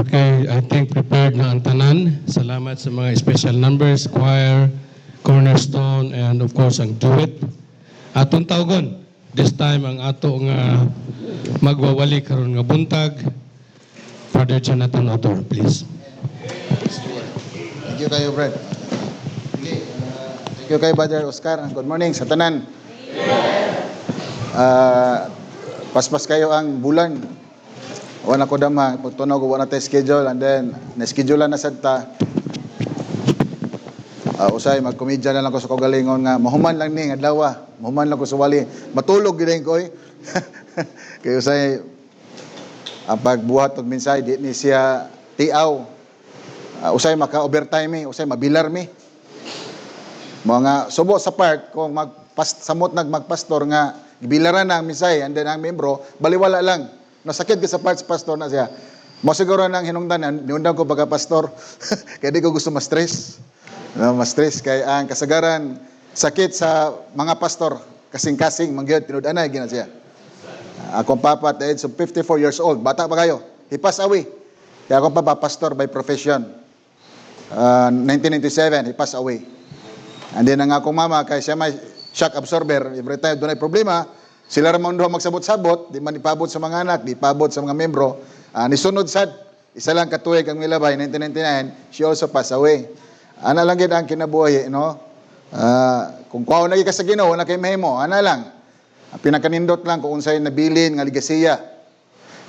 Okay, I think prepared na ang tanan. Salamat sa mga special numbers, choir, cornerstone, and of course ang duet. Atong tawgon, this time ang ato nga magwawali karon nga buntag. Father Jonathan Odor, please. Thank you kayo, Brad. Okay, thank you kayo, Brother Oscar. Good morning sa tanan. Paspas kayo ang bulan. Wala ko dama, pagtunog, wala tayo schedule, and then, na-schedule na sad ta. Usay, mag-komedya na lang ko sa kagalingon nga, mahuman lang ni, nga dawa, mahuman lang ko sa wali. Matulog ginayin ko eh. Kaya usay, ang pagbuhat og minsay, di ni siya tiaw. Usay maka-overtime usay mabilar mi. Mga subo sa part, kung samot magpastor nga, gibilaran na ang minsay, and then ang membro, baliwala lang. Nasakit ka sa parts pastor na siya. Mo siguro nang hinungdanan, niundang ko baga pastor. Kaya di ko gusto ma-stress. Ma-stress kay ang kasagaran sakit sa mga pastor kasing-kasing mangyod tinud-anay gina siya. Akong papa at the age of 54 years old, bata pa kayo. He passed away. Kaya akong papa pastor by profession. 1997 he passed away. And then ang akong mama kay siya may shock absorber, every time doon ay problema. Sila ramang doon magsabot-sabot, di man ipabot sa mga anak, di ipabot sa mga membro. Nisunod sad, isa lang katuig ang milabay, 1999, she also passed away. Ana lang gid ang kinabuhi, no? Kung kuha na ka sa Ginoo, na kay mahimo, ana lang. Ang pinakanindot lang kung unsay nabilin nga ligasiya.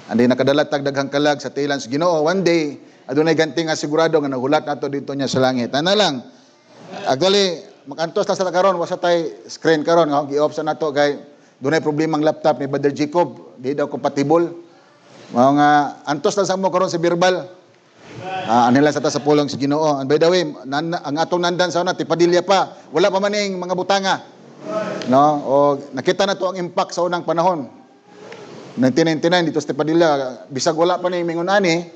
Andi nakadala tag daghang kalag sa tilan sa Ginoo. One day, adunay ganti nga sigurado nga nagulat nato dito niya sa langit. Ana lang. Actually, makantos lang sa karon, wasa tay screen karon, gi-off sa nato kay dunay problema ang laptop ni Brother Jacob, di daw compatible. Mga antos lang sa mo karon sa verbal. Anila sa ta sa pulong si Ginoo. And by the way, ang atong nandan sa una tipadilya pa, wala pa maning mga butanga. No? O nakita na to ang impact sa unang panahon. 1999 dito sa Tipadilya, bisag wala pa ni mingon ani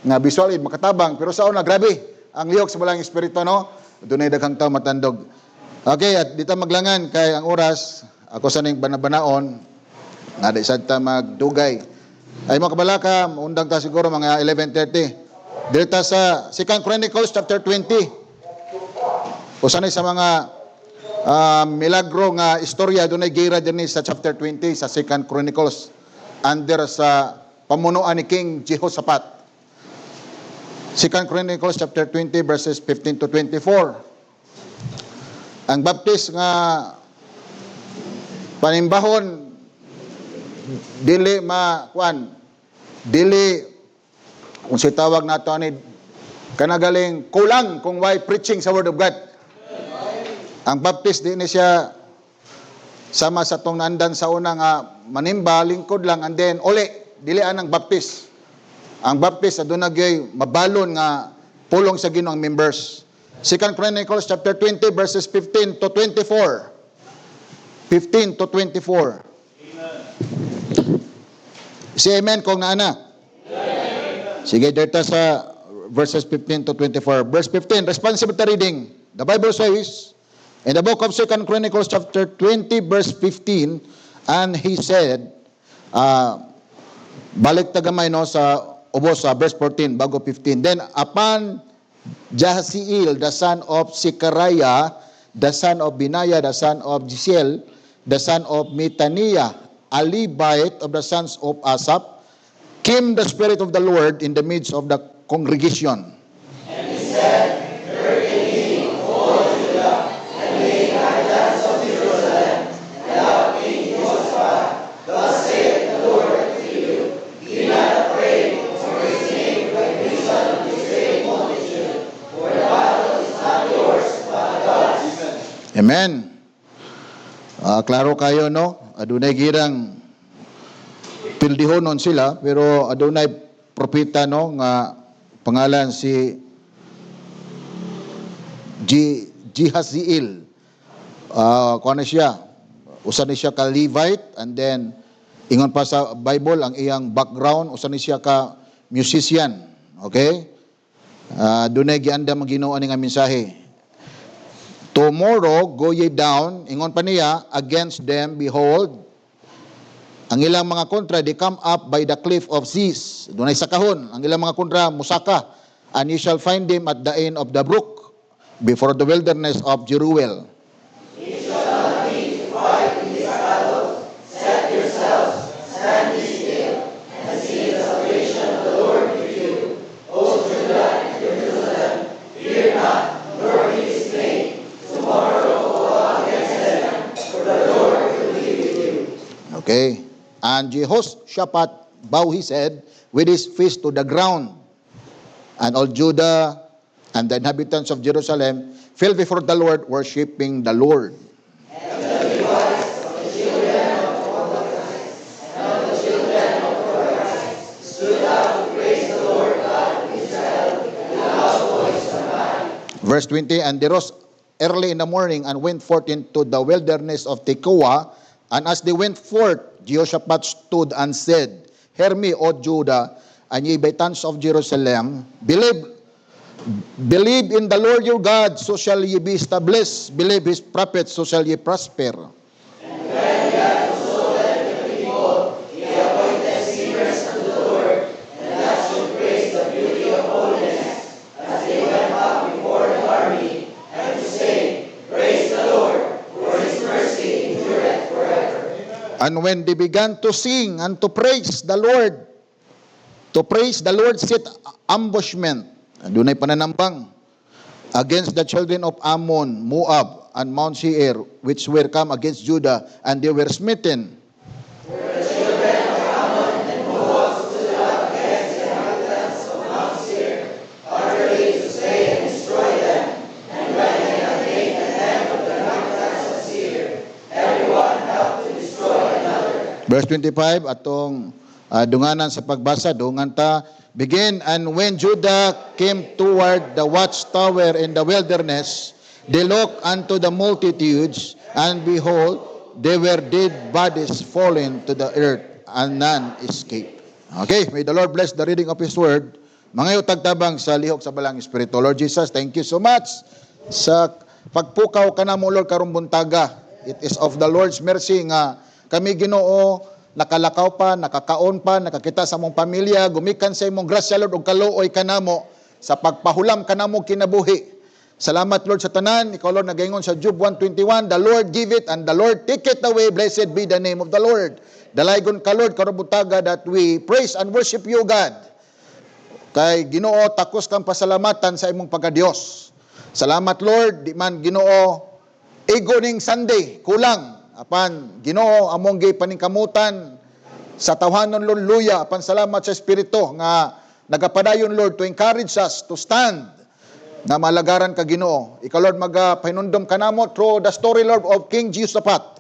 nga visual makatabang, pero sa una grabe ang lihok sa balang espiritu, no? Dunay daghang tawo matandog. Okay, at dito maglangan kay ang oras. Ako sa ning banabanaon, nga di sad ta magdugay. Ay mga kabalaka, undang ta siguro mga 11:30. Dito sa 2 Chronicles chapter 20. Usa ni sa mga milagro nga istorya dunay gira dinhi sa chapter 20 sa 2 Chronicles under sa pamunuan ni King Jehoshaphat. 2 Chronicles chapter 20 verses 15 to 24. Ang baptist nga panimbahon dili kung si tawag nato ani kanagaling kulang kung why preaching sa word of God. Ang baptist di ni siya sama sa tong nandan sa una nga manimba lingkod lang and then uli dili anang baptist. Ang baptist aduna gyud mabalon nga pulong sa Ginoo ang members. 2 Chronicles chapter 20 verses 15 to 24. 15 to 24. Amen. Si amen kung naana. Amen. Sige, dito sa verses 15 to 24. Verse 15, responsibility reading. The Bible says, in the book of 2 Chronicles chapter 20 verse 15, and he said, balik tagamay no sa ubos sa verse 14 bago 15. Then upon Jahaziel, the son of Zechariah, the son of Benaiah, the son of Jisiel, the son of Metaniah, a Levite of the sons of Asaph, came the Spirit of the Lord in the midst of the congregation. And he said, hearken ye, all Judah, and the inhabitants of Jerusalem, and thou King Jehoshaphat, thus saith the Lord unto you, be not afraid, for his name recognition of this great multitude, for the battle is not yours, but God's. Amen. Klaro kayo, no? Adunay girang pildihonon sila, pero adunay propeta, no? Nga pangalan si Jahaziel. Kuha na siya. Usa ni siya ka Levite, and then ingon pa sa Bible ang iyang background, usa ni siya ka musician. Okay? Dunay gianda ang Ginoo ani nga mensahe. Tomorrow go ye down, ingon pa niya, against them, behold, Ang ilang mga kontra, they come up by the cliff of Ziz. Dunay sakahon. Ang ilang mga kontra, musaka. And you shall find them at the end of the brook, before the wilderness of Jeruel. Okay. And Jehoshaphat bowed his head with his face to the ground. And all Judah and the inhabitants of Jerusalem fell before the Lord, worshiping the Lord. Verse 20, and they rose early in the morning and went forth into the wilderness of Tekoa. And as they went forth, Jehoshaphat stood and said, Hear me, O Judah, and ye inhabitants of Jerusalem, believe in the Lord your God, so shall ye be established. Believe his prophets, so shall ye prosper. And when they began to sing and to praise the Lord, set ambushment, dunay pananambang, against the children of Ammon, Moab, and Mount Seir, which were come against Judah, and they were smitten. Verse 25, atong dunganan sa pagbasa, dungan ta, begin, and when Judah came toward the watchtower in the wilderness, they looked unto the multitudes, and behold, they were dead bodies fallen to the earth, and none escaped. Okay, may the Lord bless the reading of His Word. Mga tagtabang sa lihok sa balang Espiritu. Lord Jesus, thank you so much sa pagpukaw ka na mo, Lord, karong buntaga. It is of the Lord's mercy nga kami, Ginoo, nakalakaw pa, nakakaon pa, nakakita sa mong pamilya, gumikan sa imong grasya, Lord, ug kaluoy kanamo sa pagpahulam kanamo kinabuhi. Salamat, Lord, sa tanan. Ikaw, Lord, nagaingon sa Job 1:21, the Lord give it and the Lord take it away. Blessed be the name of the Lord. Dalaygon ka, Lord, karubutaga, that we praise and worship you, God. Kay Ginoo, takos kang pasalamatan sa imong pagkadiyos. Salamat, Lord, di man Ginoo, ning Sunday, kulang. Apan Ginoo, among gi paningkamutan sa tawhanon, Lord, luya. Apan salamat sa Espiritu nga nagapadayon, Lord, to encourage us to stand na malagaran ka, Ginoo. Ikaw, Lord, magpahinundom ka namo through the story, Lord, of King Jehoshaphat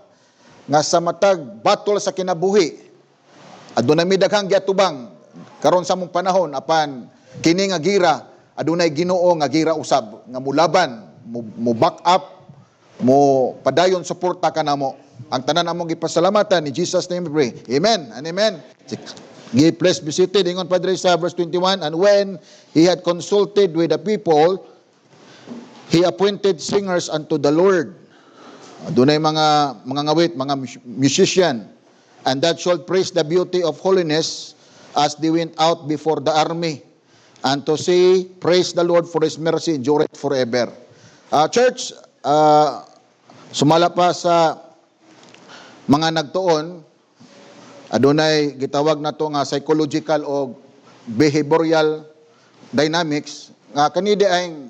nga sa matag battle sa kinabuhi. Adunay midaghang giatubang karon sa mong panahon, apan kini nga gira adunay Ginoo nga gira usab nga mulaban, mo back up, mo padayon suporta kanamo. Ang tanan among gipasalamatan ni Jesus name we pray. Amen and amen. Give blessed be seated. Ingon Padre sa verse 21, and when he had consulted with the people, he appointed singers unto the Lord. Dunay mga ngawit, mga musician, and that shall praise the beauty of holiness as they went out before the army, and to say, praise the Lord, for his mercy endureth forever. Church, sumala pa sa mga nagtuon, adunay gitawag na to nga psychological o behavioral dynamics, nga kanidi ay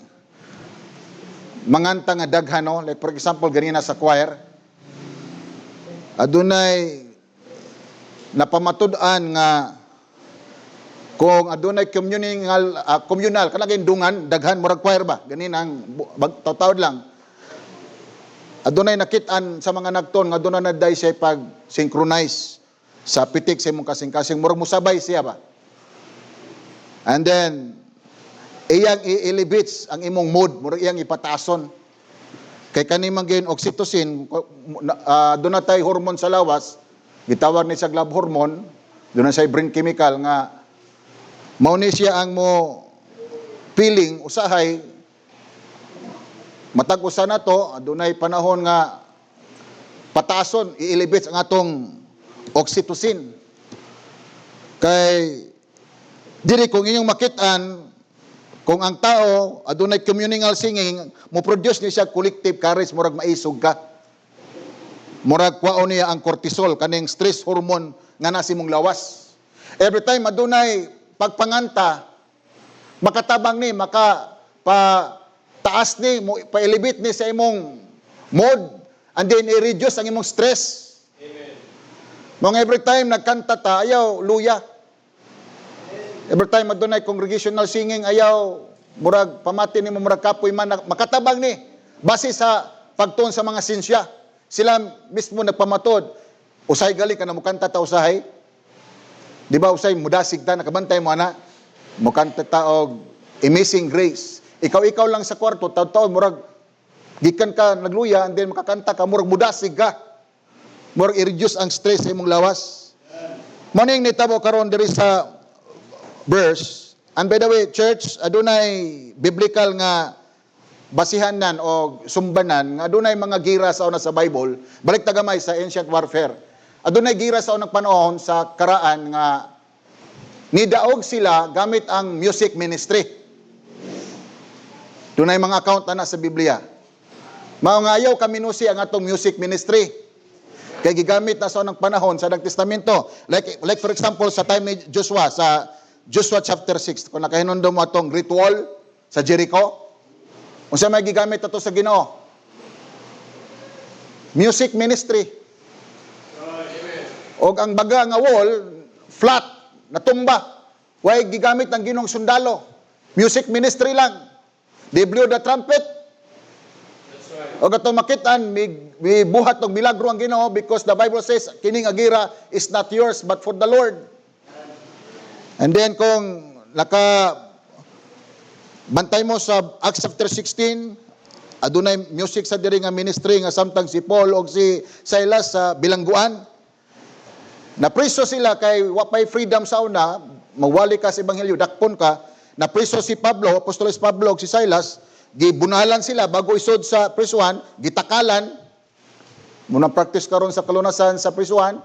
manganta nga daghan, no? Like for example, ganina sa choir, adunay napamatud-an nga kung adunay communal kanang dungan daghan murag choir ba, ganina ang tawd lang. Adunay nakit-an sa mga nagton nga adunay na day siya pag synchronize sa pitik sa imong kasing-kasing, murag musabay siya ba. And then iyang i-elevates ang imong mood, murag iyang ipataason. Kay kani man gyud oxytocin, doon na tay hormone sa lawas, gitawag ni sa love hormone, doon na say brain chemical nga mao ni siya ang mo feeling usahay matag usa na to, adunay panahon nga patason, i-elevate ang atong oxytocin. Kay diri kung inyong makitaan, kung ang tao adunay communal singing, mo produce ni siya collective courage, murag maisog ka. Murag kwaon niya ang cortisol, kaning stress hormone nga nasi mong lawas. Every time adunay pagpanganta, makatabang ni, taas ni, pa-elevate ni sa imong mood, and then i-reduce ang imong stress. Mga every time nagkanta ta, ayaw luya. Every time adunay congregational singing, ayaw murag pamati ni mo, murag kapoy man, makatabang ni base sa pagtuon sa mga sinsya. Sila mismo nagpamatod, usay gali ka na mukanta ta usahay. Di ba usay mudasig ta, nakabantay mo ana, mukanta ta og Amazing Grace. Ikaw lang sa kwarto, taon-taon murag gikan ka nagluya, and then makakanta ka, murag mudasig ka. Murag i-reduce ang stress sa imong lawas. Maning nitabo karon diri sa verse. And by the way, church, adunay biblical nga basihanan o sumbanan nga adunay mga gira sa una sa Bible. Balik tagamay sa ancient warfare. Adunay gira sa unang panahon sa karaan nga nidaog sila gamit ang music ministry. Dunay mga account ana sa Biblia. Mao nga ayaw kaminusi ang atong music ministry. Kay gigamit na sa unang panahon sa Daghang Testamento. Like for example sa time ni Joshua, sa Joshua chapter 6, kung nakahinundom mo atong Great Wall sa Jericho, kung siya may gigamit ito sa Ginoo. Music ministry. O ang baga nga wall, flat, natumba. Way gigamit ng Ginoong sundalo. Music ministry lang. They blew the trumpet. O gato makitaan, may buhat og milagro ang Ginoo, because the Bible says, kining agira is not yours but for the Lord. And then kung bantay mo sa Acts chapter 16, adunay music sa diri nga ministry nga samtang si Paul o si Silas sa bilangguan. Napriso sila kay wapay freedom sa una, mawali ka sa ebanghelyo, dakpon ka. Napriso si Pablo, Apostoles Pablo o si Silas, gibunalan sila bago isod sa prisuhan, gitakalan. Muna practice karon sa kalunasan sa prisuhan.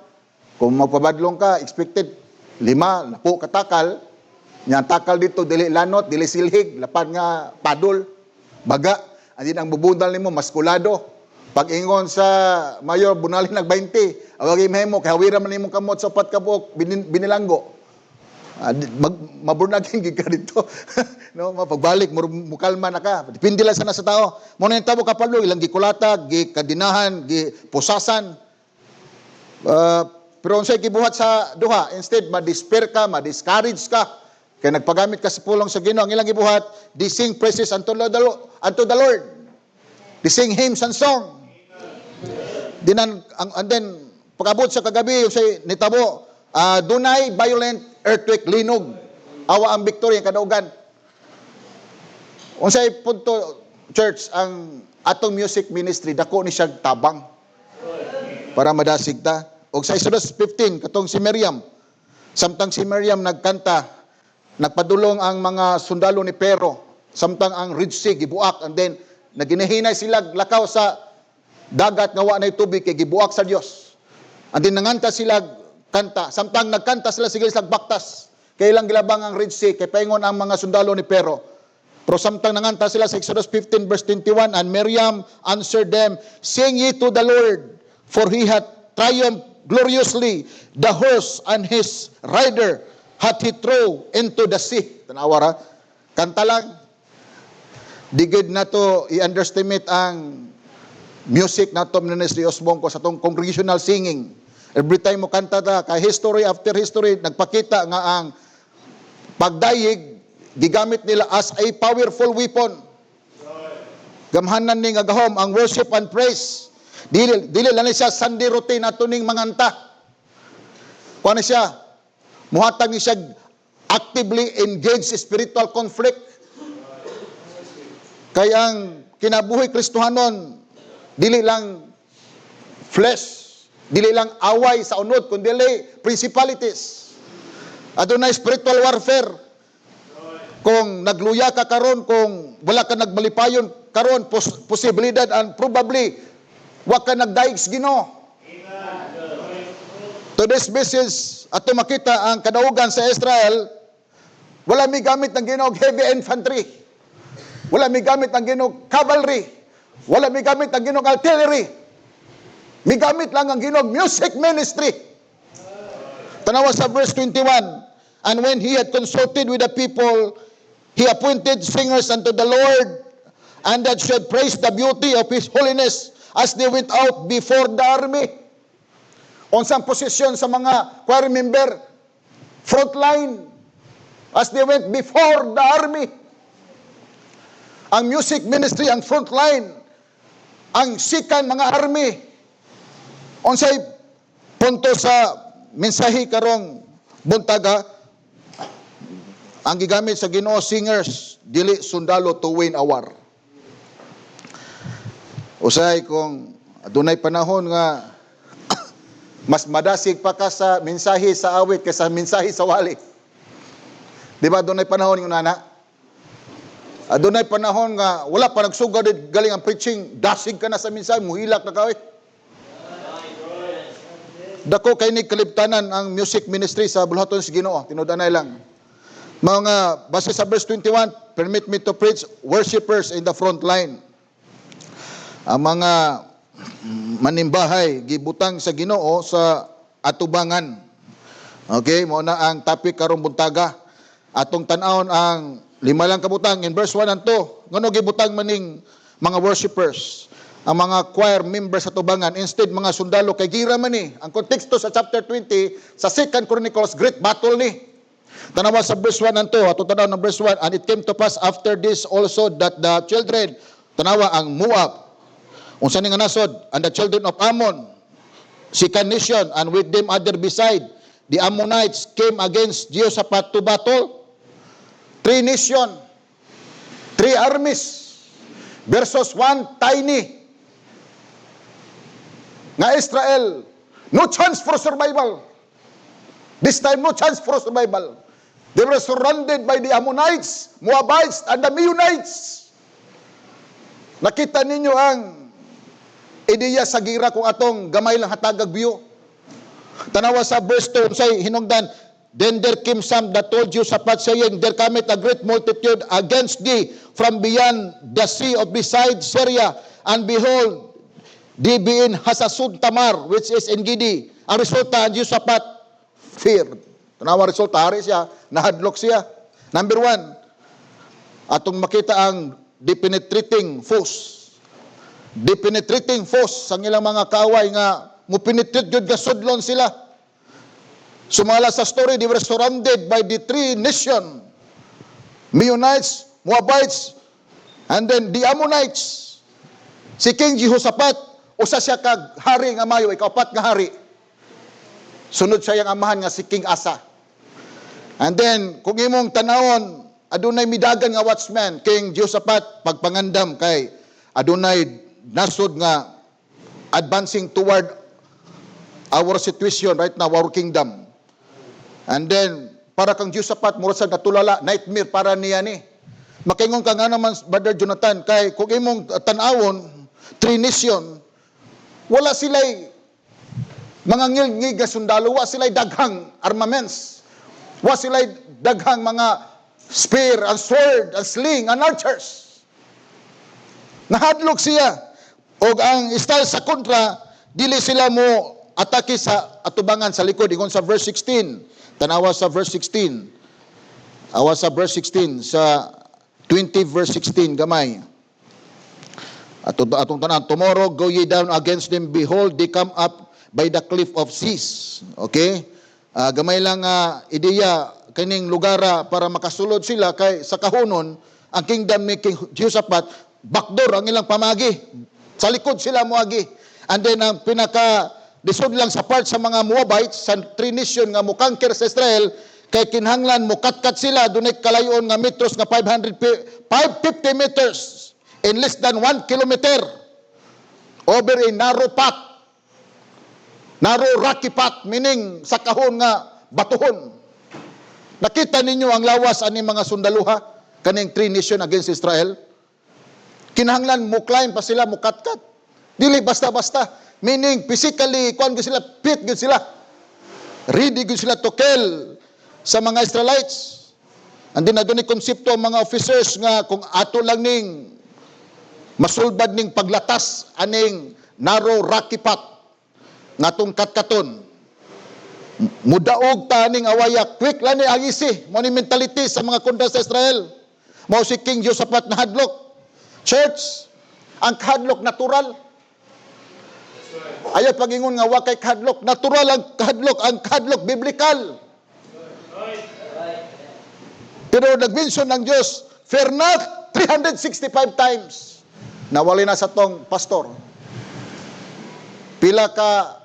Kung magpabadlong ka, expected 5 katakal. Nya takal dito dili lanot, dili silhig, lapad nga padol, baga. Andin ang bubundal nimo maskulado. Pag ingon sa mayor bunalin nag 20, awagi mahimo kay hawira man nimong kamot sa upat ka buok binilanggo. Maburnagin gid ka dito. No, mapagbalik mukalma na ka. Depende lang sana sa tao. Mo na tabo ka Pablo, ilang gikulatag, gikadinahan, gipusasan. Pero unsay gibuhat sa duha, instead ma-despair ka, ma-discourage ka, kay nagpagamit ka sa pulong sa Ginoo, ang ilang gibuhat, they sing praises unto the Lord. They sing hymns and song. And then pag-abot sa kagabi, unsay nitabo, dunay violent earthquake, linog. Awa ang victory ang kadaugan. Unsay punto, church, ang atong music ministry, dako ni siya tabang para madasig ta. O sa Exodus 15, katong si Miriam, samtang si Miriam nagkanta, nagpadulong ang mga sundalo ni Pero, samtang ang Red Sea gibuak, and then naginahinay sila lakaw sa dagat nga wa nay tubig kay gibuak sa Dios. And then nanganta sila kanta, samtang nagkanta sila sige sa baktas, kay ilang gilabang ang Red Sea, kay paingon ang mga sundalo ni Pero. Pero samtang nanganta sila sa Exodus 15 verse 21, and Miriam answered them, sing ye to the Lord, for he hath triumphed gloriously, the horse and his rider hath he thrown into the sea. Tanawara, kanta lang. Digid na to i-underestimate ang music na to ministry Osbong ko sa tong congregational singing. Every time mo kanta ta, kay history after history, nagpakita nga ang pagdayig, gigamit nila as a powerful weapon. Gamhanan ni nga gahom ang worship and praise. Dili lang siya Sunday routine ato ning manganta. Kuha na siya, muhatag ni siya actively engaged spiritual conflict. Kaya ang kinabuhi Kristohanon, dili lang flesh, dili lang away sa unod, kundi principalities. Adunay spiritual warfare. Kung nagluya ka karon, kung wala ka nagmalipayon karon, posibilidad and probably wa ka nagdaig sa Ginoo. To this basis, ato makita ang kadaugan sa Israel, wala mi gamit ng Ginoo heavy infantry. Wala mi gamit ng Ginoo cavalry. Wala mi gamit ng Ginoo artillery. Mi gamit lang ang Ginoo music ministry. Tanawa sa verse 21, and when he had consulted with the people, he appointed singers unto the Lord, and that should praise the beauty of His holiness as they went out before the army. Unsang posisyon sa mga choir member? Front line. As they went before the army. Ang music ministry, ang front line. Ang sikan mga army. Unsay punto sa mensahe karong buntaga? Ang gigamit sa Ginoo, singers, dili sundalo to win a war. Usay kung adunay panahon nga mas madasig pa ka sa mensahe sa awit kaysa mensahe sa wali. Di ba adunay panahon yung nana? Adunay panahon nga wala pa nagsugod galing ang preaching, dasig ka na sa mensahe, muhilak na ka. Dako kay ni kalibtanan ang music ministry sa bulhaton sa Ginoo, tinud-anay lang. Mga base sa verse 21, permit me to preach worshipers in the front line. Ang mga manimbahay gibutang sa Ginoo sa atubangan. Okay, mo na ang topic karong buntaga. Atong tan-awon ang lima lang kabutang in verse 1 and 2. Ngano gibutang maning mga worshipers, ang mga choir members sa tubangan, instead mga sundalo kay gira man ni. Ang konteksto sa chapter 20 sa 2 Chronicles, great battle ni. Tanawa sa verse 1 and 2, atong tanaw ng verse 1, and it came to pass after this also that the children, tanawa ang Moab, unsa ni nga nasod, and the children of Ammon, second nation, and with them other beside, the Ammonites came against Jehoshaphat to battle. 3 nation, 3 armies, versus 1 tiny. Nga Israel, no chance for survival. This time, no chance for survival. They were surrounded by the Ammonites, Moabites, and the Meunites. Nakita ninyo ang ideya sa gira kung atong gamay lang hatagag view. Tanawa sa verse 2, say hinungdan, then there came some that told Jehoshaphat, saying, there cometh a great multitude against thee from beyond the sea of beside Syria, and behold, they be in Hasasun Tamar, which is in Gidi. Ang resulta, Jehoshaphat feared. Tanawa resulta, hari siya, nahadlok siya. Number 1, atong makita ang depenetrating force. Depenetrating force sang ilang mga kaaway nga mupenetrate jud ga sudlon sila. Sumala sa story, they were surrounded by the 3 nation, Meunites, Moabites, and then the Ammonites. Si King Jehoshaphat, usa siya kag hari nga mayo, ikapat nga hari. Sunod siya yang amahan nga si King Asa. And then, kung imong tanawon, adunay midagan nga watchman, King Jehoshaphat, pagpangandam kay adunay nasod nga advancing toward our situation right now, our kingdom. And then, para kang Jehoshaphat, mura sa natulala, nightmare para niya ni. Makingon ka nga naman, Brother Jonathan, kay kung imong tanawon, 3 nation, wala sila'y mga ngilngig nga sundalo, wala sila'y daghang armaments, wala sila'y daghang mga spear, and sword, and sling, and archers. Nahadlok siya. O ang style sa kontra, dili sila mo atake sa atubangan sa likod. Ingon sa verse 16. Tanawa sa verse 16. Awa sa verse 16. Sa 20 verse 16, gamay. Atong tanan, tomorrow go ye down against them, behold, they come up by the cliff of Cis. Okay? Gamay lang ideya kaning lugara para makasulod sila kay sa kahunon ang kingdom ni King Jehoshaphat, backdoor ang ilang pamagi. Sa likod sila muagi. And then ang lisod lang sa part sa mga Moabites, sa 3 nation nga mukangker sa Israel, kay kinhanglan mukatkat sila, dunay kalayon nga metros nga 550 meters in less than 1 kilometer over a narrow path, narrow rocky path, meaning sa kahon nga batuhon. Nakita ninyo ang lawas ani mga sundaluha, kaning 3 nation against Israel? Kinahanglan mo climb pa sila, mukatkat. Dili basta-basta. Meaning, physically, kuhan sila, fit good sila. Ready gyud sila to kill sa mga Israelites. And then adunay konsepto ang mga officers nga kung ato lang ning masulbad ning paglatas aning narrow rocky path ngatong katkaton. Mudaog ta ning awaya, quick lang ni agisi, mo ni mentality sa mga kontra sa Israel. Mao si King Josaphat na hadlok. Church, ang kahadlok natural. Ayaw pagingon nga wa kay kahadlok, natural ang kahadlok biblical. Pero nag-mention ng Diyos, fear not, 365 times. Nawali na sa tong pastor. Pila ka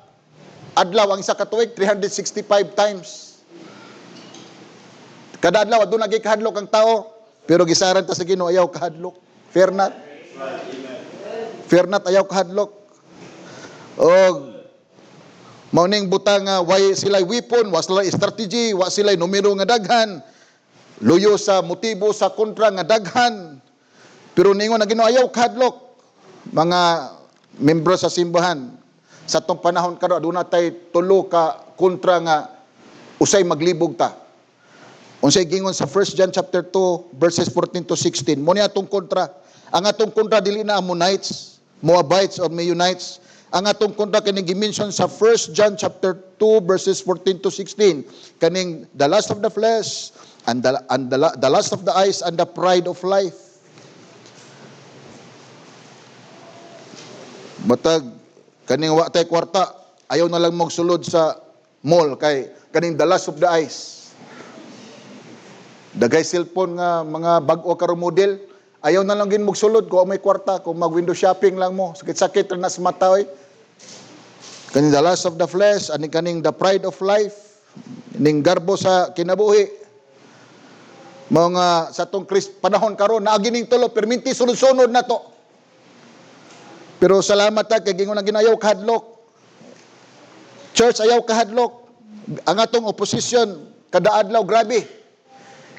adlaw ang isa ka tuig, 365 times. Kada adlaw aduna gyud kahadlok ang tao, pero gisaran ta sa Ginoo ayaw kahadlok. Fear not. Fear not, ayaw kahadlok. O mauning butang nga why sila weapon, wa sila strategy, wa sila numero nga daghan. Luyo sa motibo sa kontra nga daghan. Pero ningon na Ginoo ayaw kahadlok. Mga membro sa simbahan, sa tong panahon karon aduna tay tulo ka kontra nga usay maglibog ta. Unsay gingon sa 1 John chapter 2 verses 14 to 16. Mo ni atong kontra. Ang atong kontra dili na Ammonites, Moabites or Meunites. Ang atong kontra kaning gi-mention sa 1 John chapter 2 verses 14 to 16. Kaning the lust of the flesh and the lust of the eyes and the pride of life. Matag kaning wa tay kwarta, ayaw na lang magsulod sa mall kay kaning the lust of the eyes. Dagay cellphone nga mga bag-o karong model, ayaw na lang gin magsulod kung may kwarta, kung mag-window shopping lang mo, sakit-sakit na sa mata oy. Kaning the lust of the flesh, ani kaning the pride of life, ning garbo sa kinabuhi. Mga sa tong panahon karon naagi ning tulo, perminti sunod-sunod na to. Pero salamat ta kay gingon ang ginayaw kahadlok. Church, ayaw kahadlok. Ang atong opposition kada adlaw grabe.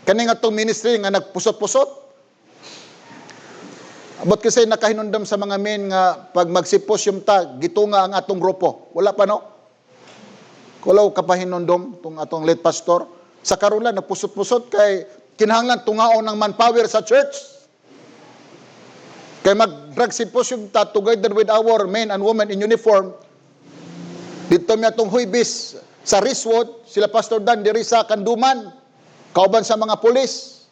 Kani nga atong ministry nga nagpusot-pusot. Abot kasi nakahinundam sa mga men nga pag magsimposyum ta, gitunga ang atong grupo. Wala pa no? Kulaw kapahinundom tong atong lead pastor. Sa karon lang nagpusot-pusot kay kinahanglan tungaon ng manpower sa church. Kay mag-drug symposium ta together with our men and women in uniform. Dito mi atong huibis sa Riswood, sila Pastor Dan diri sa Kanduman, kauban sa mga pulis.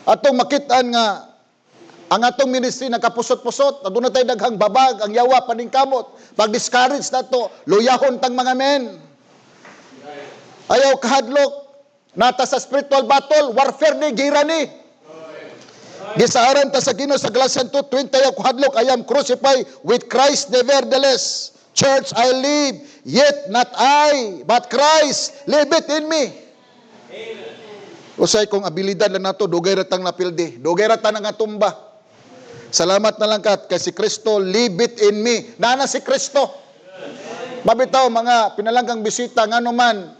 Atong makitaan nga ang atong ministry nagkapusot-pusot, aduna tay daghang babag, ang yawa paningkamot. Pag-discourage na to, luyahon tang mga men. Ayaw kahadlok, nata sa spiritual battle, warfare ni, gira ni. Gisaaran ta sa Ginoo sa Galatians 2:20 ayaw kahadlok, I am crucified with Christ nevertheless. Church, I live, yet not I, but Christ liveth in me. Usay kong abilidad lang nato, dugay ratang napildi, dugay ratang nga tumba. Salamat na lang kat, kay si Kristo liveth in me. Nana si Kristo. Mabitaw mga pinalanggang bisita nga naman,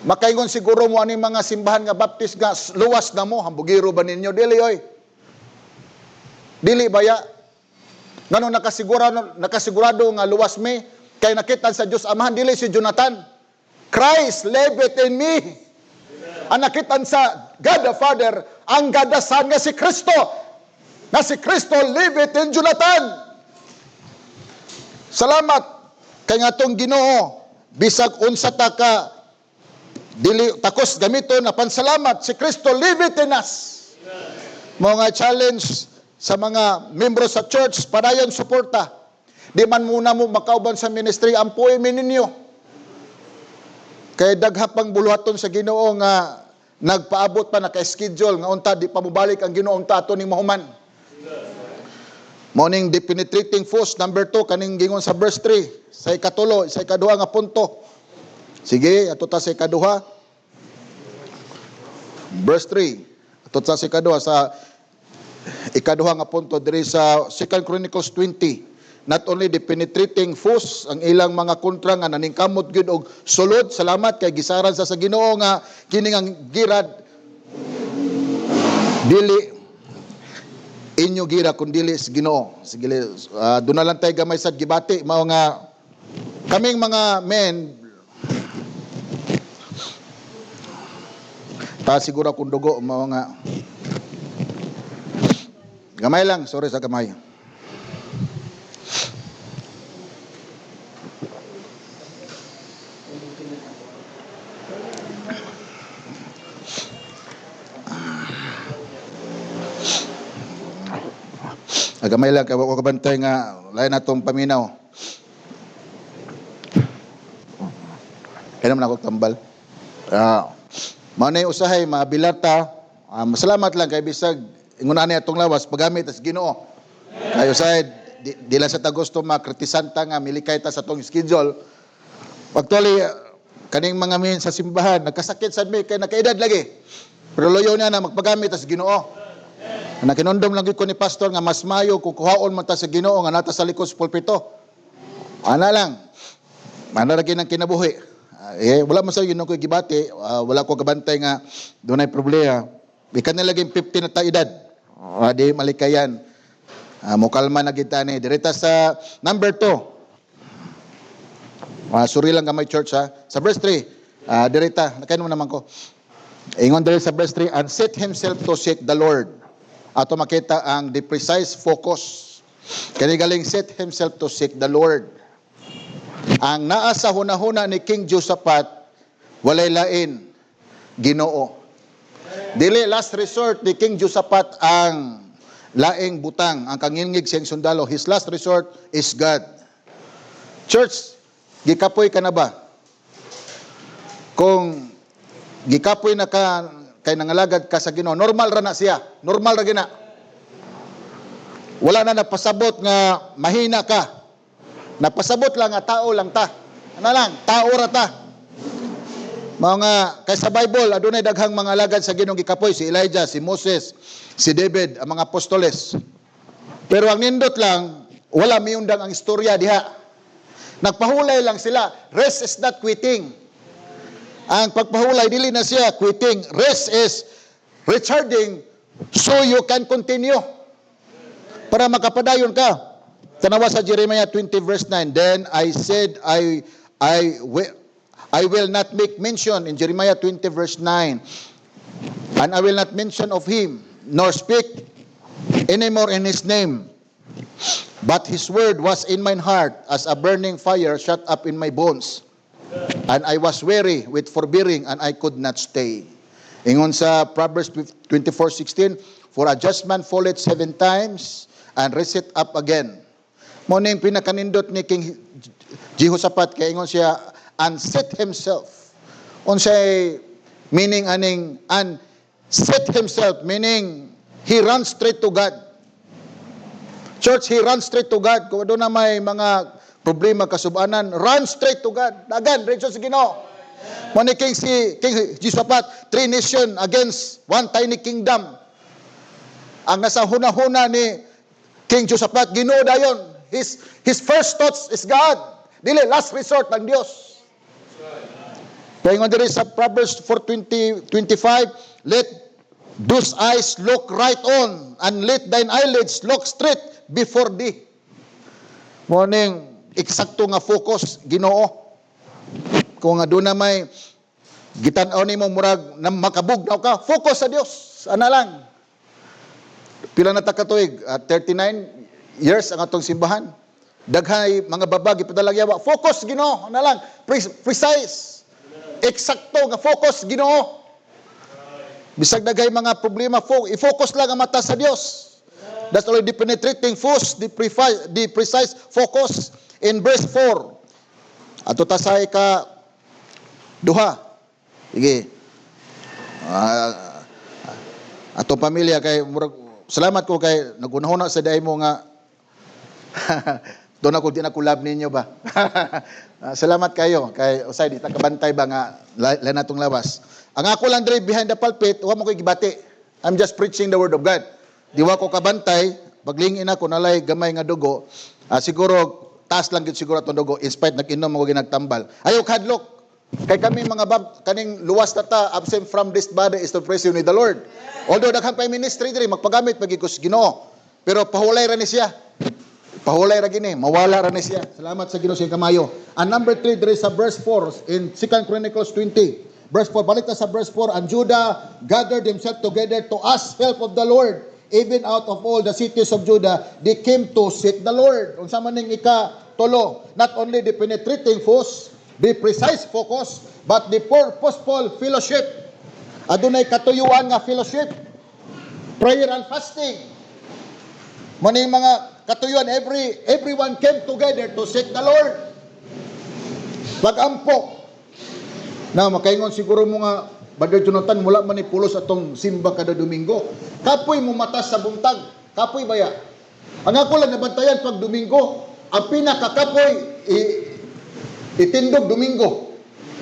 makaingon siguro mo ani mga simbahan nga baptist nga luwas na mo, hambugiro ba ninyo? Dili oy. Dili baya. Ngano nakasigurado nga luwas mi kay nakitan sa Dios Amahan, dili si Jonathan. Christ liveth in me. Ang nakitan sa God the Father, ang God the Son nga si Kristo. Na si Kristo liveth in Jonathan. Salamat kay ngatong Ginoo, bisag unsa ta ka dili takos gamiton na pansalamat, si Kristo liveth in us. Mga challenge sa mga membro sa church, padayon suporta. Di man muna mo makauban sa ministry, ampuin ninyo. Kay daghapang buluhaton sa Ginoo nga nagpaabot pa naka-schedule nga unta di pa mobalik ang Ginoo unta ato ning mahuman. Morning the penetrating force number 2 kaning gingon sa verse 3 sa ikatulo, sa ikaduha nga punto. Sige, ato ta sa ikaduha. Verse 3. Ato ta sa ikaduha sa ikaduha nga punto diri sa 2 Chronicles 20. Not only the penetrating force ang ilang mga kontra nga naningkamot gyud og sulod, salamat kay gisaran sa Ginoo nga kini ang girad dili inyo gira kun dili sa Ginoo. Sige, doon na lang tayo gamay sa gibati mao nga kaming mga men Ta siguro kung dugo mao nga gamay lang, sorry sa gamay. Gamay lang kay wa ko kabantay nga lain natong paminaw. Kaya naman ako tambal. Mao na yung usahay, mabilata. Masalamat lang kay bisag ingunan niya itong lawas, paggamit as Ginoo. Kayo usahay, di lang sa tagusto makritisanta nga, milikay ta sa itong schedule. Actually, kaning mga min sa simbahan, nagkasakit sa mi, kay nakaedad lagi. Pero loyo niya na magpagamit as Ginoo. Nakinondom lang ko ni pastor nga mas mayo kung kuhaon man ta sa Ginoo nga nata sa likod sa pulpito. Ana lang. Mana lagi nang kinabuhi. Wala man sa Ginoo ko gibati, wala ko kabantay nga dunay problema. Bikan na lagi 50 na ta edad. Di malikayan. Mukalma na kita ni. Direta sa number 2. Suri lang gamay church ha. Sa verse 3, direta, nakain mo naman ko. Ingon diri sa verse 3, and set himself to seek the Lord. Ato makita ang the precise focus. Kani galing set himself to seek the Lord. Ang naa sa hunahuna ni King Josaphat, walay lain, Ginoo. Dili last resort ni King Josaphat ang laing butang, ang kangingig siyang sundalo. His last resort is God. Church, gikapoy ka na ba? Kung gikapoy na ka, kay nangalagad ka sa Ginoo, normal ra na siya. Normal ra gina. Wala na napasabot nga mahina ka. Napasabot lang nga tao lang ta. Ano lang, tao ra ta. Mga kay sa Bible adunay daghang mga alagad sa Ginoo gikapoy, si Elijah, si Moses, si David, ang mga apostoles. Pero ang nindot lang, wala miundang ang istorya diha. Nagpahulay lang sila. Rest is not quitting. Ang pagpahulay, dili na siya quitting. Rest is recharging so you can continue. Para makapadayon ka. Tanawa sa Jeremiah 20 verse 9. Then I said, I will not make mention in Jeremiah 20 verse 9. And I will not mention of him, nor speak anymore in his name. But his word was in mine heart as a burning fire shut up in my bones. And I was weary with forbearing, and I could not stay. Ingon sa Proverbs 24:16, for a just man falleth 7 times, and riseth up again. Muna yung pinakanindot ni King Jehoshaphat, kaya ingon siya, and set himself. Unsay meaning aning, and set himself, meaning, he runs straight to God. Church, he runs straight to God. Kung doon na may mga problema kasubanan, run straight to God. Dagan, diretso sa Ginoo. Muna King Jehoshaphat, 3 nations against 1 tiny kingdom. Ang nasa huna-huna ni King Jehoshaphat, Ginoo dayon. His first thoughts is God. Dili, last resort ang Dios. Kaya nga diri sa Proverbs 4:25, let those eyes look right on, and let thine eyelids look straight before thee. Morning, eksakto nga focus, Ginoo. Kung nga doon na may gitan-aw nimo murag na makabugnaw ka, focus sa Dios. Ana lang. Pila na ta katuig? 39 years ang atong simbahan. Daghay mga babagi padalang yawa. Focus, Ginoo. Ana lang. Precise. Eksakto nga focus, Ginoo. Bisag daghay mga problema, i-focus lang ang mata sa Dios. That's already penetrating force, the precise focus in verse 4. Ato tasay ka duha. Sige. Ato pamilya kay murag salamat ko kay nagunahuna sa day mo nga doon ako di na kulab ninyo ba. Salamat kayo kay usay di ta kabantay ba nga lain natong lawas. Ang ako lang diri behind the pulpit, wa mo koy gibati. I'm just preaching the word of God. Di wa ko kabantay, paglingin ako nalay gamay nga dugo. Siguro taas lang gid siguro atong dugo in spite nag-inom ako ginagtambal. Ayaw kadlok. Kay kami mga kaning luwas na ta, absent from this body is to praise you with the Lord. Although daghang pa ministry diri magpagamit pagikos Ginoo. Pero pahulay ra ni siya. Pahulay ra gini, mawala ra ni siya. Salamat sa Ginoo sa kamayo. And number 3 diri sa verse 4 in 2 Chronicles 20. Verse 4, balik na sa verse 4, and Judah gathered himself together to ask help of the Lord. Even out of all the cities of Judah, they came to seek the Lord. Unsa man ning ika-tulo, not only the penetrating force, the precise focus, but the purposeful fellowship. Adunay katuyuan nga fellowship, prayer and fasting. Maning mga katuyuan, everyone came together to seek the Lord. Pag-ampo. Na makaingon siguro mo nga, Brother Jonathan, mula man pulos atong simba kada Domingo. Kapoy mo matas sa buntag. Kapoy baya. Ang ako lang nabantayan pag Domingo, ang pinakakapoy itindog Domingo.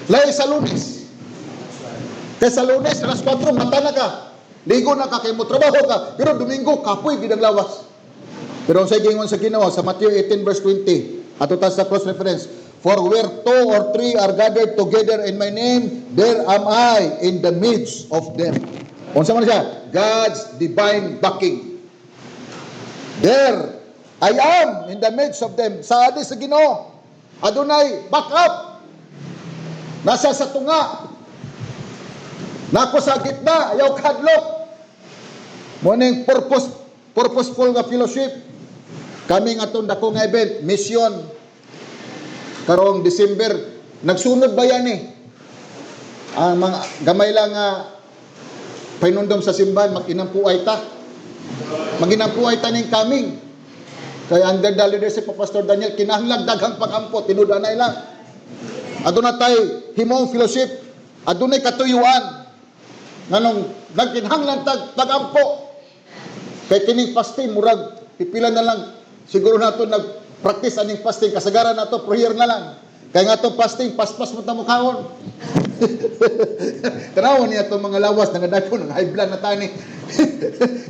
Lahi sa Lunes. Kaya sa Lunes, alas 4, mata na ka. Ligo na ka, kaya mo trabaho ka. Pero Domingo, kapoy, bidang lawas. Pero ang sa gingon sa Ginoo, sa Matthew 18 verse 20, ato ta sa cross reference, for where 2 or 3 are gathered together in my name, there am I in the midst of them. Unsa man siya? God's divine backing. There I am in the midst of them. Sa adi sa Ginoo, adunay backup. Nasa sa tunga. Nako sa gitna, ayaw kadlok. Morning purposeful nga fellowship. Kami nga itong dako nga event, mission. Karong December, nagsunod ba yan eh? Ang mga gamay lang nga painundom sa simbahan, maginampuay ta. Maginampuay ta ning coming. Kaya under the leadership of Pastor Daniel, kinahanglan daghang pag-ampo, tinudanay lang. Aduna tay himong fellowship, adunay katuyuan. Nganong nagkinahanglan pag-ampo. Kay kining fasting murag pipila na lang. Siguro nato nag-practice aning fasting, kasagaran nato prayer na lang. Kaya nga itong fasting, paspas mo tamo kaon. Tanawan niya itong mga lawas, nangadako, nang high blood na tani.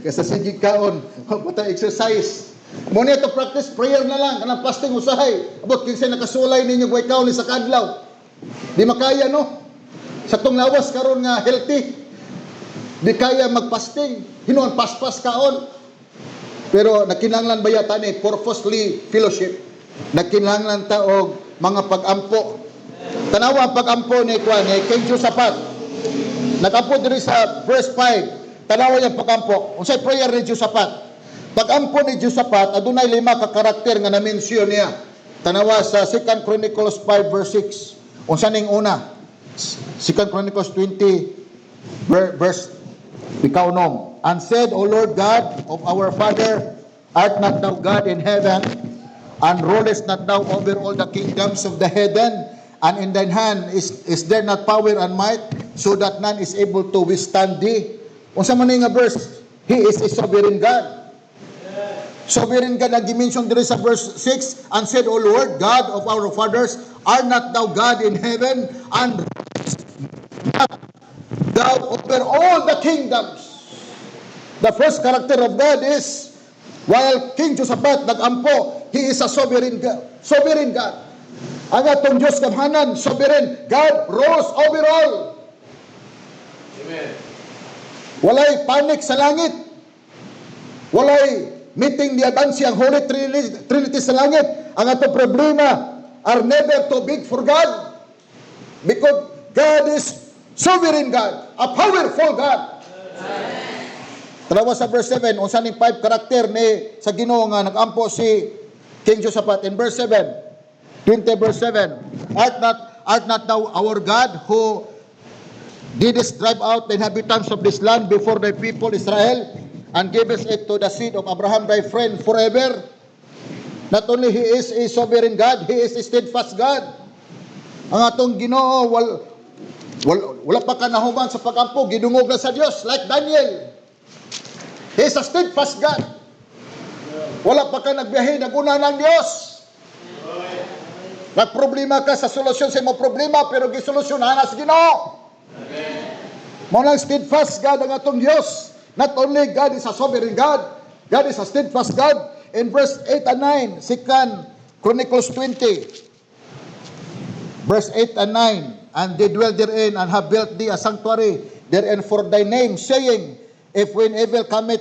Kasi sige kaon, pata exercise. Muna ito practice, prayer na lang, kanang fasting usahay. Abot, kinsay nakasulay ninyo, buhay kaon sa kadlaw. Di makaya, no? Sa tong lawas, karon nga healthy. Di kaya magpasting. Hinuan, paspas kaon. Pero nakinahanglan ba yata ni purposely fellowship? Nakinahanglan ta og mga pag-ampo. Tanawa ang pag-ampo ni King Josaphat. Nag-ampo diri sa verse 5. Tanawa yung pag-ampo. Unsay prayer ni Josaphat? Pag-ampo ni Josaphat, adunay 5 ka karakter nga na-mention niya. Tanawa sa 2 Chronicles 5 verse 6. Unsa ning una? 2 Chronicles 20 verse ikaw nom. And said, O Lord God of our Father, art not thou God in heaven, and rulest not thou over all the kingdoms of the heathen, and in thine hand is there not power and might, so that none is able to withstand thee? Unsa man nga verse? He is a sovereign God. Sovereign God na gimension diri sa verse 6, and said, O Lord God of our fathers, art not thou God in heaven, and thou over all the kingdoms. The first character of God is, while King Josaphat nag-ampo, he is a sovereign God. Sovereign God. Ang atong Diyos kamhanan, sovereign God rules over all. Amen. Walay panik sa langit. Walay meeting ni advance ang Holy Trinity sa langit. Ang atong problema are never too big for God. Because God is sovereign God, a powerful God. Amen. Tanawa sa verse 7, unsa ning 5 karakter ni sa Ginoo nga nag-ampo si King Josaphat in verse 7. 20 verse 7. Art not thou our God who didst drive out the inhabitants of this land before thy people Israel, and gavest it to the seed of Abraham thy friend forever? Not only he is a sovereign God, he is a steadfast God. Ang atong Ginoo wala pa ka nahuman sa pag-ampo, gidungog na sa Dios like Daniel. He is a steadfast God. Wala pa ka nagbiyahe, naguna ng Diyos. Nagproblema ka sa solusyon sa imo problema, pero gisolusyonahan na sa Ginoo. Mao nang steadfast God ang atong Diyos. Not only God is a sovereign God, God is a steadfast God. In verse 8 and 9, 2 Chronicles 20, verse 8 and 9, and they dwell therein, and have built thee a sanctuary therein for thy name, saying, if when evil cometh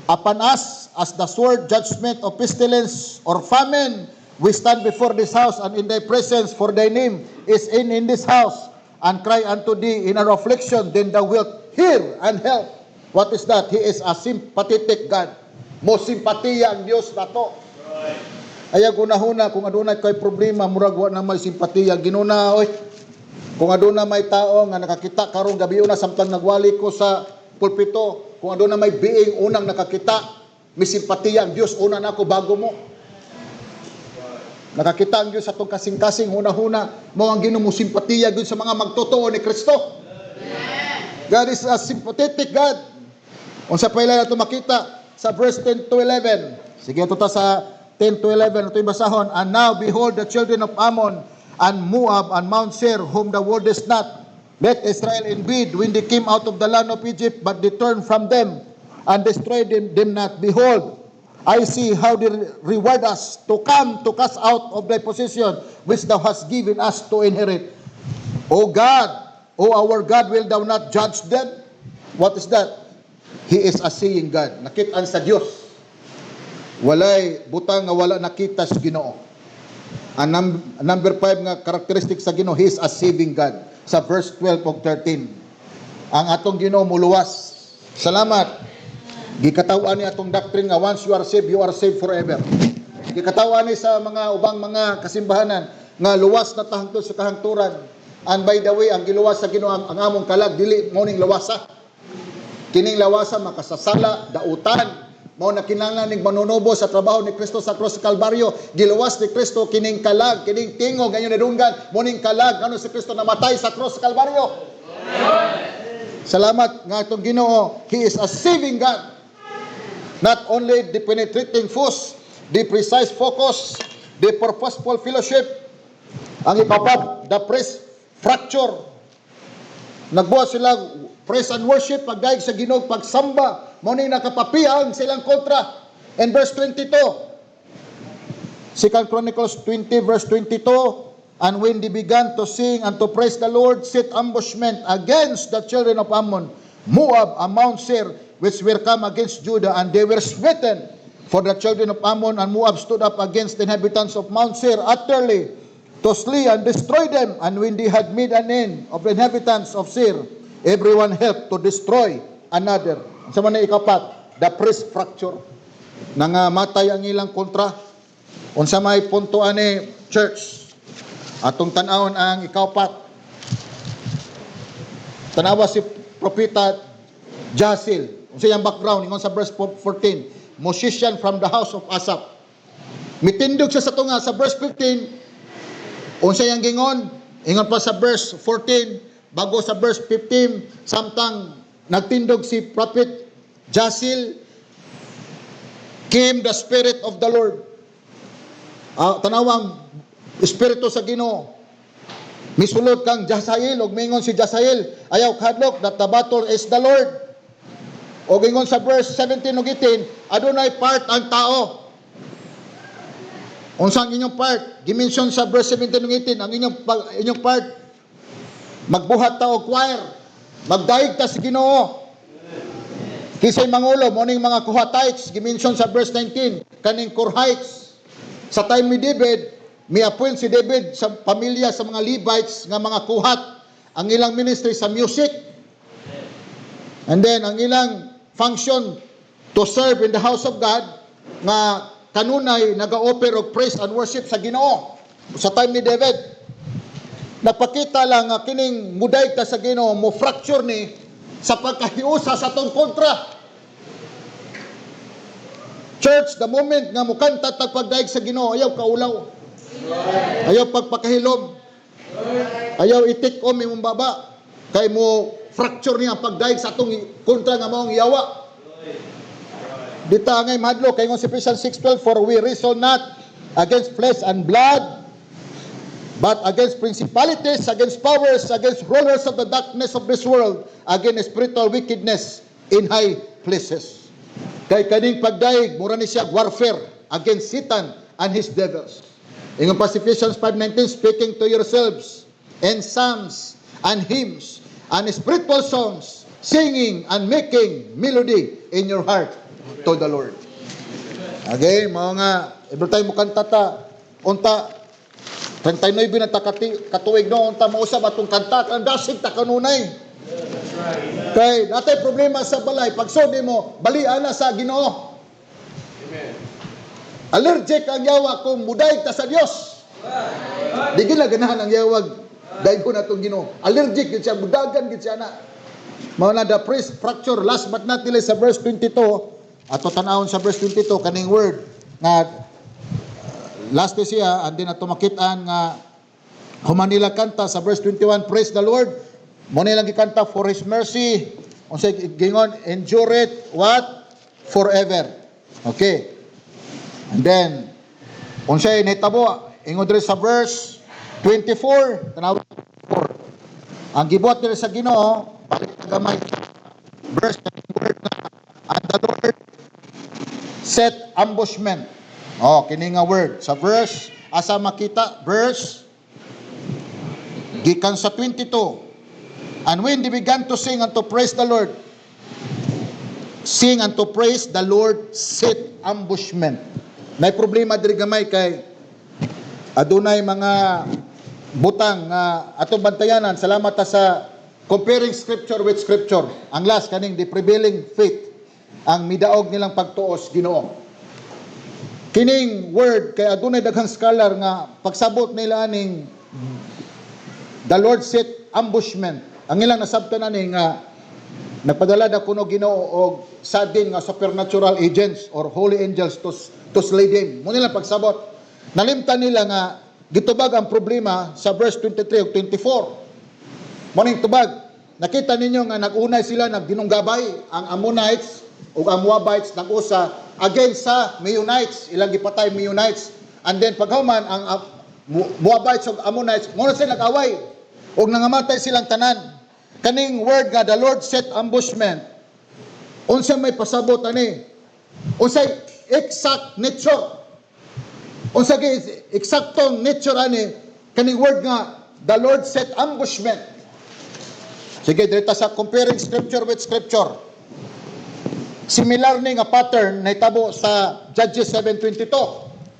upon us, as the sword, judgment, or pestilence, or famine, we stand before this house, and in thy presence, for thy name is in this house. and cry unto thee in our affliction, then thou wilt hear and help. What is that? He is a sympathetic God. Mo simpatiya ang Dios nato. Ayag una-huna, kung adunay kay problema, murag wa na may simpatiya. Ginuna, oy, kung aduna may tao nga nakakita karong gabi una samtang nagwali ko sa pulpito, kung aduna may being unang nakakita, may simpatiya ang Dios una nako bago mo. Nakakita ang Dios sa itong kasing-kasing huna-huna, mo ang Ginoo mo simpatiya gyud sa mga magtotoo ni Kristo. God is a sympathetic God. Unsa pa ila nato makita sa verse 10 to 11. Sige ito ta sa 10 to 11 ito basahon. And now behold the children of Ammon and Moab and Mount Seir, whom the world is not, met Israel indeed when they came out of the land of Egypt, but they turned from them and destroyed them not. Behold, I see how they reward us to come to cast out of thy possession, which thou hast given us to inherit. O God, O our God, will thou not judge them? What is that? He is a seeing God. Nakitaan sa Dios. Walay butang nga wala nakita sa Ginoo. Ang number 5 nga characteristic sa Ginoo, He is a saving God. Sa verse 12 of 13. Ang atong Ginoo muluwas. Salamat. Gikatawan ni atong doctrine nga once you are saved forever. Gikatawan ni sa mga ubang mga kasimbahanan nga luwas na tahangtod sa kahangturan. And by the way, ang giluwas sa Ginoo ang among kalag dili mo ning lawasa. Kining lawasa makasasala, dautan, mao na kinahanglan ning manunubo sa trabaho ni Kristo sa cross sa Kalbaryo. Giluwas ni Kristo kining kalag, kining tingog ganyo nadunggan, mo ning kalag ano si Kristo namatay sa cross sa Kalbaryo. Salamat nga atong Ginoo, He is a saving God. Not only the penetrating force, the precise focus, the purposeful fellowship, ang ipapat, the praise fracture. Nagbuhat sila praise and worship, pagdaig sa Ginoo, pagsamba, mao ni nakapapiyang silang kontra. In verse 22, 2 Chronicles 20 verse 22, and when they began to sing and to praise the Lord, set ambushment against the children of Ammon, Moab, and Mount Seir, which were come against Judah, and they were smitten. For the children of Ammon and Moab stood up against the inhabitants of Mount Seir utterly to slay and destroy them. And when they had made an end of the inhabitants of Seir, everyone helped to destroy another. Sa man ikapat, the praise fracture. Nangamatay ang ilang kontra. Unsa may punto ani church. Atong tan-awon ang ikapat. Tanawa si propeta Jasil. Unsa yang background ingon sa verse 14, musician from the house of Asaph. Mitindog siya sa tunga sa verse 15. Unsa yang gingon? Ingon pa sa verse 14 bago sa verse 15 samtang nagtindog si prophet Jasil, came the spirit of the Lord. Tanawang espiritu sa Ginoo. Misulod kang Jasael og mingon si Jasael, ayaw kadlok that the battle is the Lord. O gingon sa verse 17 ug 18, adunay part ang tao. Unsang inyong part? Gimension sa verse 17 ug 18, ang inyong part magbuhat ta og choir, magdaig ta sa Ginoo. Kisay mangulo mo ning mga Kohatites, gimension sa verse 19, kaning Korhites. Sa time ni David, mi-appoint si David sa pamilya sa mga Levites nga mga Kohat, ang ilang ministry sa music. And then ang ilang function to serve in the house of God nga kanunay naga-offer og praise and worship sa Ginoo. Sa time ni David, napakita lang nga kining muday ta sa Ginoo mo fracture ni sa pagkahiusa sa tong kontra. Church, the moment nga mukanta tag pagdaig sa Ginoo, ayaw kaulaw. Ayaw pagpakahilom. Ayaw itik-om imong baba. Kay mo fracture niya pagdaig sa atong kontra nga maong iyawa. Dita ngay madlo kay ngon si Ephesians 6:12, for we wrestle not against flesh and blood, but against principalities, against powers, against rulers of the darkness of this world, against spiritual wickedness in high places. Kay kaning pagdaig mura ni siya warfare against Satan and his devils. Ingon pa si Ephesians 5:19, speaking to yourselves in psalms and hymns and spiritual songs, singing and making melody in your heart to the Lord. Again, mga nga, every time mo kanta ta, unta, 39 na katuig noon ta mausab atong kanta ang dasig ta kanunay. Kay natay problema sa balay pag sudi mo balian na sa Ginoo. Allergic ang yawa kung muday ta sa Dios. Di gina ganahan ang yawag dahil ko na itong Ginoo. Allergic gid siya, mudagan gid siya na. Mao na the priest fracture last but not least sa verse 22 ato tan-awon sa verse 22 kaning word nga last siya and then ato makit-an nga humanila kanta sa verse 21 praise the Lord mo nilang gikanta for his mercy unsay gingon endure it what forever. Okay. And then unsay nahitabo ingon diri sa verse 24 tanaw 4 ang gibuhat diri sa Ginoo balik na gamay verse word na and the Lord set ambushment. Oh, kini nga word sa verse asa makita verse gikan sa 22. And when they began to sing and to praise the Lord, sing and to praise the Lord set ambushment. May problema diri gamay kay adunay mga butang nga atong bantayanan salamat ta sa comparing scripture with scripture. Ang last kaning the prevailing faith ang midaog nilang pagtuos Ginoo. Kining word kay adunay daghang scholar nga pagsabot nila aning the Lord set ambushment. Ang ilang nasabtan ani nga nagpadala da kuno Ginoo og sadin nga supernatural agents or holy angels to slay them. Mo nila pagsabot. Nalimtan nila nga gitubag ang problema sa verse 23 ug 24. Mo ning tubag. Nakita ninyo nga nagunay sila nagdinunggabay ang Ammonites ug ang Moabites nag-usa against sa Meunites, ilang gipatay Meunites. And then paghuman ang Moabites ug Ammonites, mo na sila nag-away ug nangamatay silang tanan. Kaning word nga the Lord set ambushment. Unsa may pasabot ani? Unsay exact nature? Unsa gi eksaktong nature ani kaning word nga the Lord set ambushment? Sige, dito sa comparing scripture with scripture. Similar ni nga pattern na itabo sa Judges 7.22.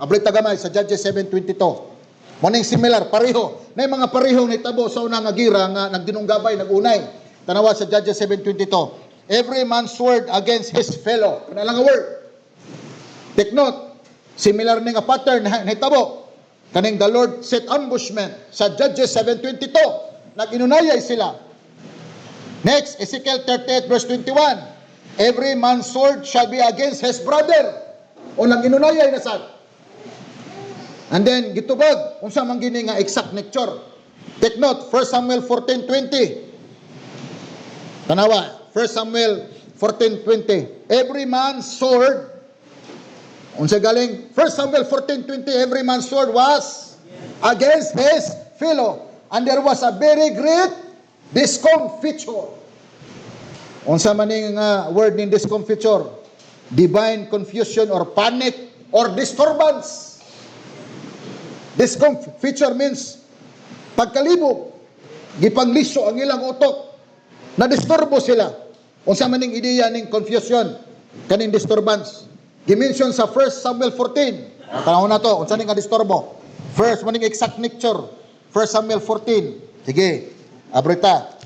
Ablita gamay sa Judges 7.22. Moning similar, pareho. Na mga parehong itabo sa unang nga gira nga nagdinunggabay, nagunay. Tanawa sa Judges 7.22. Every man's word against his fellow. Kanalang nga word. Take note, similar ni nga pattern na itabo. Kaning the Lord set ambushment sa Judges 7.22. Naginunayay sila. Next, Ezekiel 38 verse 21. Every man's sword shall be against his brother. O naginunayay na sad. And then gitubag unsa man gini nga exact nature. Take note 1 Samuel 14:20. Tanawa 1 Samuel 14:20. Every man's sword unsa galing 1 Samuel 14:20 every man's sword was against his fellow and there was a very great discomfiture. Unsa man nga word ning discomfiture? Divine confusion or panic or disturbance. Discomfiture means pagkalibog, gipanglisyo ang ilang utok, na disturbo sila. Unsa man ning ideya ning confusion, kaning disturbance. Dimension sa 1 Samuel 14. Tanawon na to, unsa ning disturbo? First, maning exact nature. 1 Samuel 14. Sige, abrita.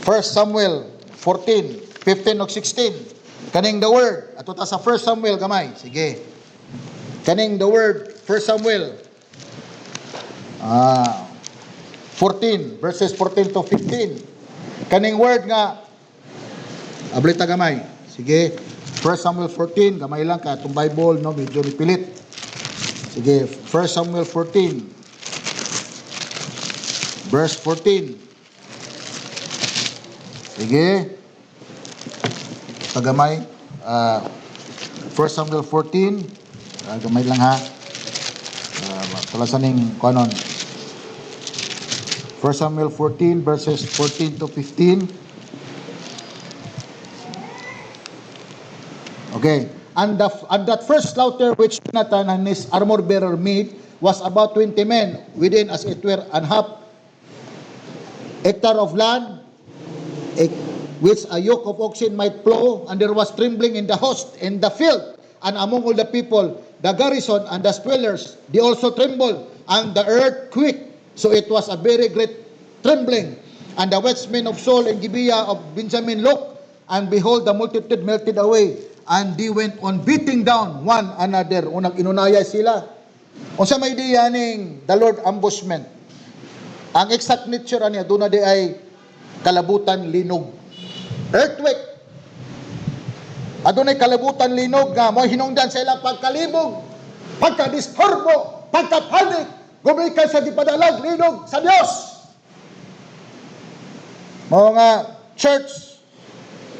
1 Samuel 14, 15 ug 16. Kaning the word ato ta sa 1 Samuel gamay. Sige. Kaning the word 1 Samuel 14 verses 14 to 15. Kaning word nga ablita gamay. Sige. 1 Samuel 14 gamay lang ka atong Bible no medyo pilit. Sige, 1 Samuel 14 verse 14. Sige. Pagamay. 1 Samuel 14. Gamay lang ha. Talasan ning kanon. 1 Samuel 14 verses 14 to 15. Okay. And that first slaughter which Jonathan and his armor bearer made was about 20 men within as it were an half hectare of land which a yoke of oxen might plow, and there was trembling in the host, in the field, and among all the people, the garrison and the spoilers, they also trembled, and the earth quaked. So it was a very great trembling. And the watchmen of Saul and Gibeah of Benjamin looked, and behold, the multitude melted away, and they went on beating down one another. Unang inunaya sila. Unsa may diya ning the Lord ambushment. Ang exact nature niya, doon na di ay kalabutan linog. Earthquake. Adunay kalabutan linog nga mo hinungdan sa ilang pagkalibog, pagkadisturbo, pagkapanik, gumikan sa gipadalag linog sa Dios. Mga church,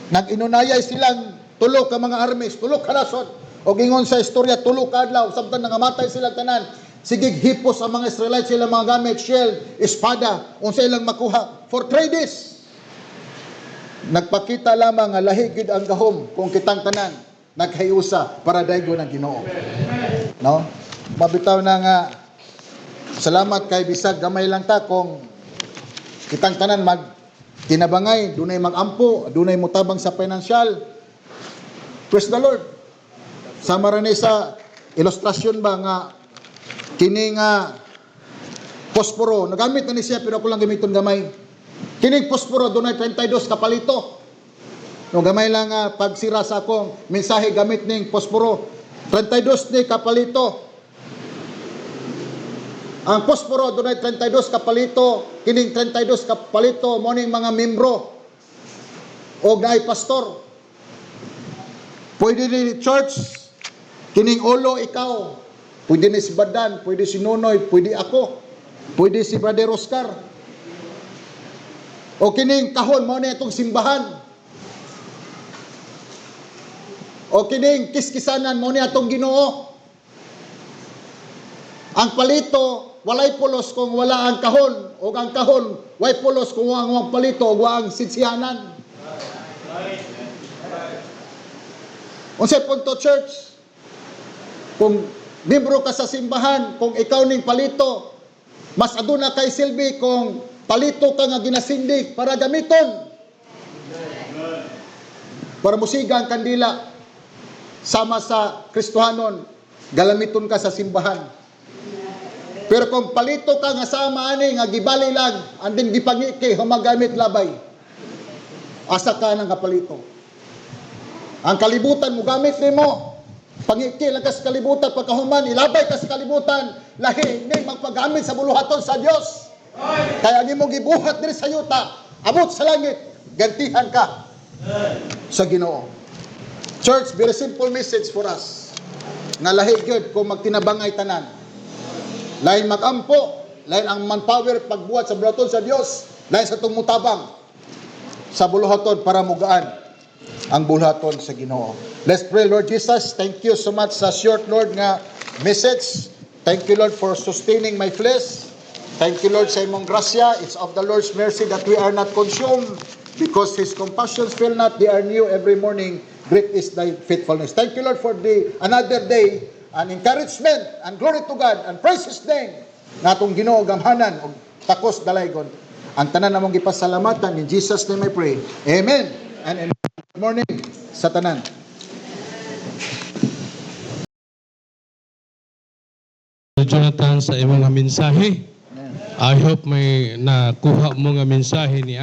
nag-inunayay silang tulo ka mga armies, tulo ka nasod, o gingon sa istorya, tulo ka adlaw, samtang nangamatay silang tanan, sigig hipos ang mga Israelites silang mga gamit, shield, espada, unsa ilang makuha, for 3 days. Nagpakita lamang nga lahigid ang gahom kung kitang tanan naghayusa para daygo ng Ginoo. No? Mabitaw na nga salamat kay bisag gamay lang ta kung kitang tanan kinabangay, dunay magampo, dunay mutabang sa financial. Praise the Lord. Sama ra ni sa ilustrasyon ba nga kini nga posporo, nagamit na ni siya pero ako lang gamiton gamay. Kining posporo dunay 32 ka palito. No gamay lang pagsira sa akong mensahe gamit ning posporo. 32 ni kapalito. Ang posporo dunay 32 ka palito, kining 32 ka palito mo ning mga membro o naay pastor. Pwede ni church, kining ulo ikaw, pwede ni si Badan, pwede si Nonoy, pwede ako, pwede si Brother Oscar. O kining kahon mo na itong simbahan. O kining kiskisanan mo na itong Ginoo. Ang palito, walay pulos kung wala ang kahon. O ang kahon, walay pulos kung wala ang palito o wala ang sitsihanan. Unsay punto, church? Kung membro ka sa simbahan, kung ikaw ning palito, mas aduna kay silbi kung palito ka nga ginasindig para gamiton. Para musiga ang kandila. Sama sa Kristohanon, galamiton ka sa simbahan. Pero kung palito ka nga sama ani nga gibali lang, andin gipangiki humagamit labay. Asa ka nang kapalito. Ang kalibutan mo gamit nimo. Pangiki lang ka sa kalibutan, pagkahuman ilabay ka sa kalibutan, lahi ning magpagamit sa buluhaton sa Dios. Kaya nimo gibuhat diri sa yuta, abot sa langit, gantihan ka sa Ginoo. Church, very simple message for us. Nga lahi gyud kung magtinabangay tanan. Lain magampo, lain ang manpower pagbuhat sa buluhaton sa Dios, lain sa tumutabang sa buluhaton para mugaan ang buluhaton sa Ginoo. Let's pray. Lord Jesus, thank you so much sa short, Lord, nga message. Thank you, Lord, for sustaining my flesh. Thank you, Lord, sa imong grasya. It's of the Lord's mercy that we are not consumed, because His compassions fail not. They are new every morning. Great is thy faithfulness. Thank you, Lord, for another day, and encouragement, and glory to God, and praise His name. Natong Ginoo gamhanan og takos dalaygon. Ang tanan namong gipasalamatan, in Jesus' name I pray. Amen. And good morning sa tanan. Jonathan, sa imong nga mensahe. I hope may nakuha mo nga mensahe ni